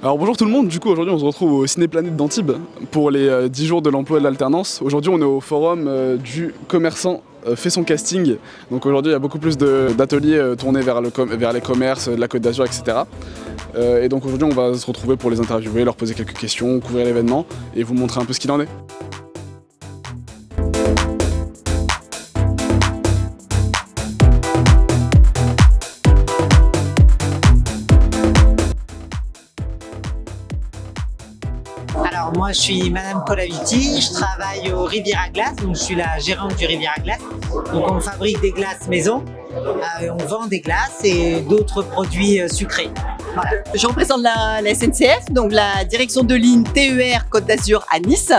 Alors bonjour tout le monde, du coup aujourd'hui on se retrouve au Cinéplanète d'Antibes pour les 10 jours de l'emploi et de l'alternance. Aujourd'hui on est au forum du commerçant fait son casting. Donc aujourd'hui il y a beaucoup plus d'ateliers tournés vers les commerces de la Côte d'Azur, etc. Et donc aujourd'hui on va se retrouver pour les interviewer, leur poser quelques questions, couvrir l'événement et vous montrer un peu ce qu'il en est. Alors moi je suis Madame Colaviti, je travaille au Rivière à Glace, donc je suis la gérante du Rivière à Glace. Donc on fabrique des glaces maison, on vend des glaces et d'autres produits sucrés. Voilà. Je représente la SNCF, donc la direction de ligne TER Côte d'Azur à Nice.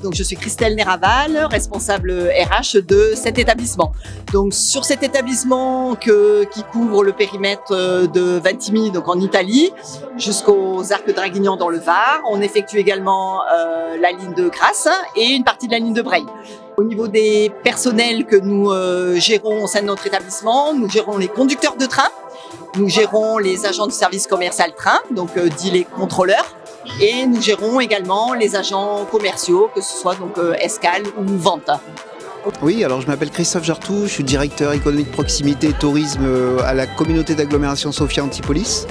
Donc je suis Christelle Néraval, responsable RH de cet établissement. Donc sur cet établissement qui couvre le périmètre de Ventimille, donc en Italie, jusqu'aux Arcs Draguignan dans le Var, on effectue également la ligne de Grasse et une partie de la ligne de Breil. Au niveau des personnels que nous gérons au sein de notre établissement, nous gérons les conducteurs de train, nous gérons les agents du service commercial train, donc dit les contrôleurs, et nous gérons également les agents commerciaux, que ce soit donc escale ou vente. Oui, alors je m'appelle Christophe Jartou, je suis directeur économique proximité et tourisme à la communauté d'agglomération Sophia Antipolis.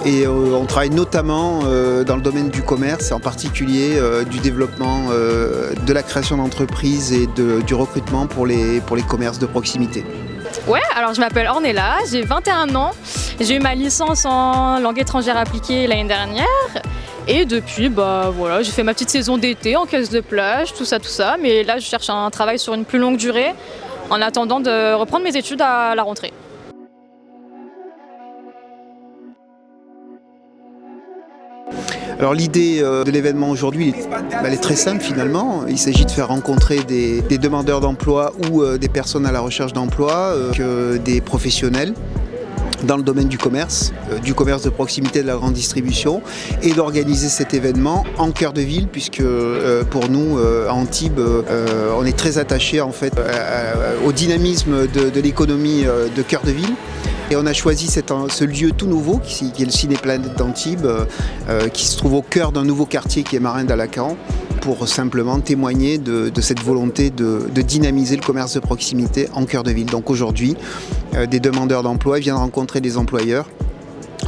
Et on travaille notamment dans le domaine du commerce, et en particulier du développement de la création d'entreprises et du recrutement pour les commerces de proximité. Ouais, alors je m'appelle Ornella, j'ai 21 ans, j'ai eu ma licence en langue étrangère appliquée l'année dernière et depuis voilà, j'ai fait ma petite saison d'été en caisse de plage, tout ça, mais là je cherche un travail sur une plus longue durée en attendant de reprendre mes études à la rentrée. Alors l'idée de l'événement aujourd'hui, elle est très simple finalement. Il s'agit de faire rencontrer des demandeurs d'emploi ou des personnes à la recherche d'emploi, des professionnels dans le domaine du commerce de proximité, de la grande distribution, et d'organiser cet événement en cœur de ville, puisque pour nous, à Antibes, on est très attaché en fait au dynamisme de l'économie de cœur de ville. Et on a choisi ce lieu tout nouveau qui est le Cinéplanète d'Antibes, qui se trouve au cœur d'un nouveau quartier qui est Marin d'Alacan, pour simplement témoigner de cette volonté de dynamiser le commerce de proximité en cœur de ville. Donc aujourd'hui, des demandeurs d'emploi viennent rencontrer des employeurs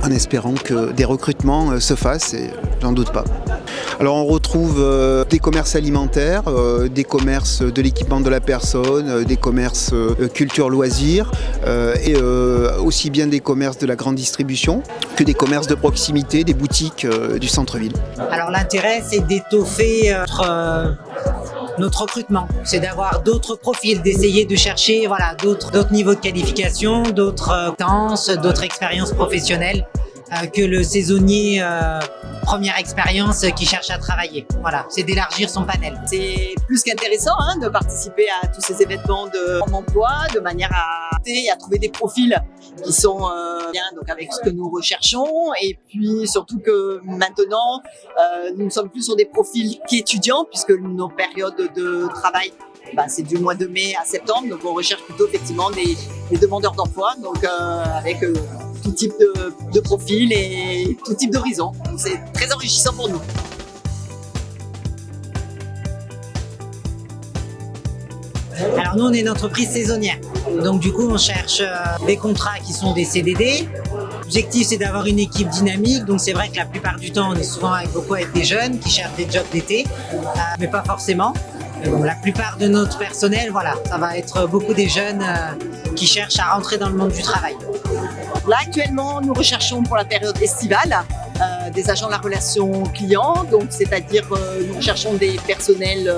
en espérant que des recrutements se fassent, et j'en doute pas. Alors on retrouve des commerces alimentaires, des commerces de l'équipement de la personne, des commerces culture loisirs, et aussi bien des commerces de la grande distribution que des commerces de proximité, des boutiques du centre-ville. Alors l'intérêt c'est d'étoffer notre recrutement, c'est d'avoir d'autres profils, d'essayer de chercher voilà, d'autres niveaux de qualification, d'autres compétences, d'autres expériences professionnelles que le saisonnier première expérience qui cherche à travailler. Voilà, c'est d'élargir son panel. C'est plus qu'intéressant de participer à tous ces événements d'emploi de manière à trouver des profils qui sont bien donc avec ce que nous recherchons, et puis surtout que maintenant nous ne sommes plus sur des profils qu'étudiants, puisque nos périodes de travail c'est du mois de mai à septembre, donc on recherche plutôt effectivement des demandeurs d'emploi, donc avec tout type de profil et tout type d'horizon. Donc c'est très enrichissant pour nous. Alors nous on est une entreprise saisonnière, donc du coup on cherche des contrats qui sont des CDD. L'objectif c'est d'avoir une équipe dynamique, donc c'est vrai que la plupart du temps on est souvent beaucoup avec des jeunes qui cherchent des jobs d'été, mais pas forcément. Bon, la plupart de notre personnel, voilà, ça va être beaucoup des jeunes qui cherchent à rentrer dans le monde du travail. Là actuellement nous recherchons pour la période estivale des agents de la relation client, donc c'est-à-dire nous recherchons des personnels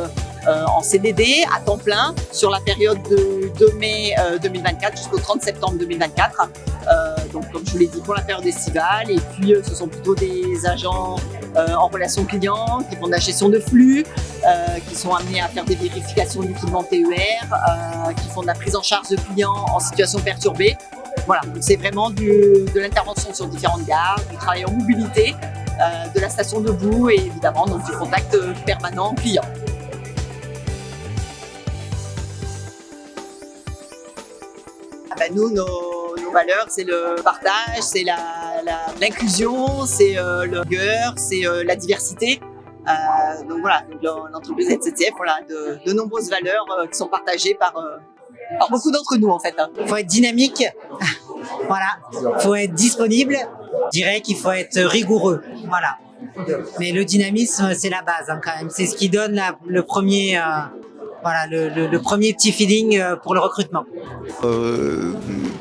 en CDD à temps plein sur la période de 2 mai 2024 jusqu'au 30 septembre 2024. Donc comme je vous l'ai dit, pour la période estivale, et puis ce sont plutôt des agents en relation client qui font de la gestion de flux, qui sont amenés à faire des vérifications d'équipements TER, qui font de la prise en charge de clients en situation perturbée. Voilà, donc c'est vraiment de l'intervention sur différentes gares, du travail en mobilité, de la station debout et évidemment donc, du contact permanent client. Nous, nos valeurs, c'est le partage, c'est la l'inclusion, c'est le rigueur, c'est la diversité. Donc voilà, l'entreprise SNCF, voilà, de nombreuses valeurs qui sont partagées par beaucoup d'entre nous en fait. Il faut être dynamique, voilà. Il faut être disponible. Je dirais qu'il faut être rigoureux, voilà. Mais le dynamisme, c'est la base quand même. C'est ce qui donne le premier, le premier petit feeling pour le recrutement.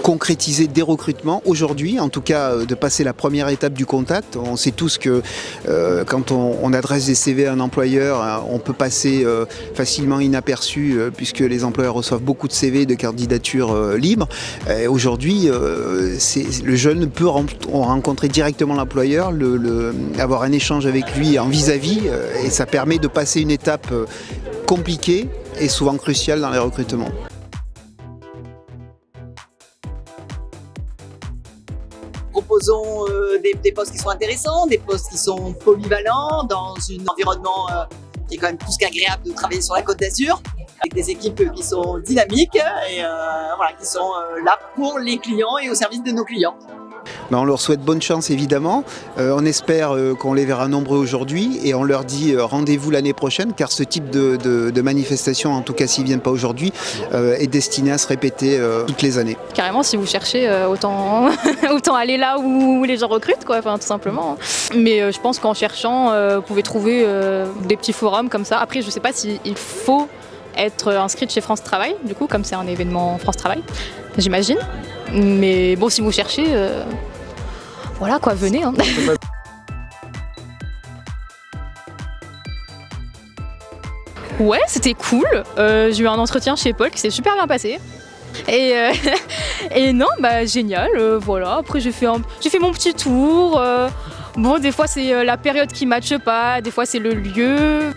Concrétiser des recrutements aujourd'hui, en tout cas de passer la première étape du contact. On sait tous que quand on adresse des CV à un employeur, on peut passer facilement inaperçu puisque les employeurs reçoivent beaucoup de CV, de candidatures libres. Aujourd'hui, le jeune peut rencontrer directement l'employeur, avoir un échange avec lui en vis-à-vis et ça permet de passer une étape compliquée et souvent cruciale dans les recrutements. Proposons des postes qui sont intéressants, des postes qui sont polyvalents dans un environnement qui est quand même plus qu'agréable de travailler sur la Côte d'Azur, avec des équipes qui sont dynamiques et qui sont là pour les clients et au service de nos clients. On leur souhaite bonne chance évidemment, on espère qu'on les verra nombreux aujourd'hui et on leur dit rendez-vous l'année prochaine car ce type de manifestation, en tout cas s'ils ne viennent pas aujourd'hui, est destiné à se répéter toutes les années. Carrément, si vous cherchez, autant aller là où les gens recrutent, quoi, tout simplement. Mais je pense qu'en cherchant, vous pouvez trouver des petits forums comme ça. Après, je ne sais pas s'il faut être inscrite chez France Travail, du coup, comme c'est un événement France Travail, j'imagine. Mais bon, si vous cherchez, voilà quoi, venez. Hein. Ouais, c'était cool. J'ai eu un entretien chez Paul qui s'est super bien passé. Et non, génial, voilà. Après, j'ai fait mon petit tour. Bon, des fois, c'est la période qui ne matche pas, des fois, c'est le lieu.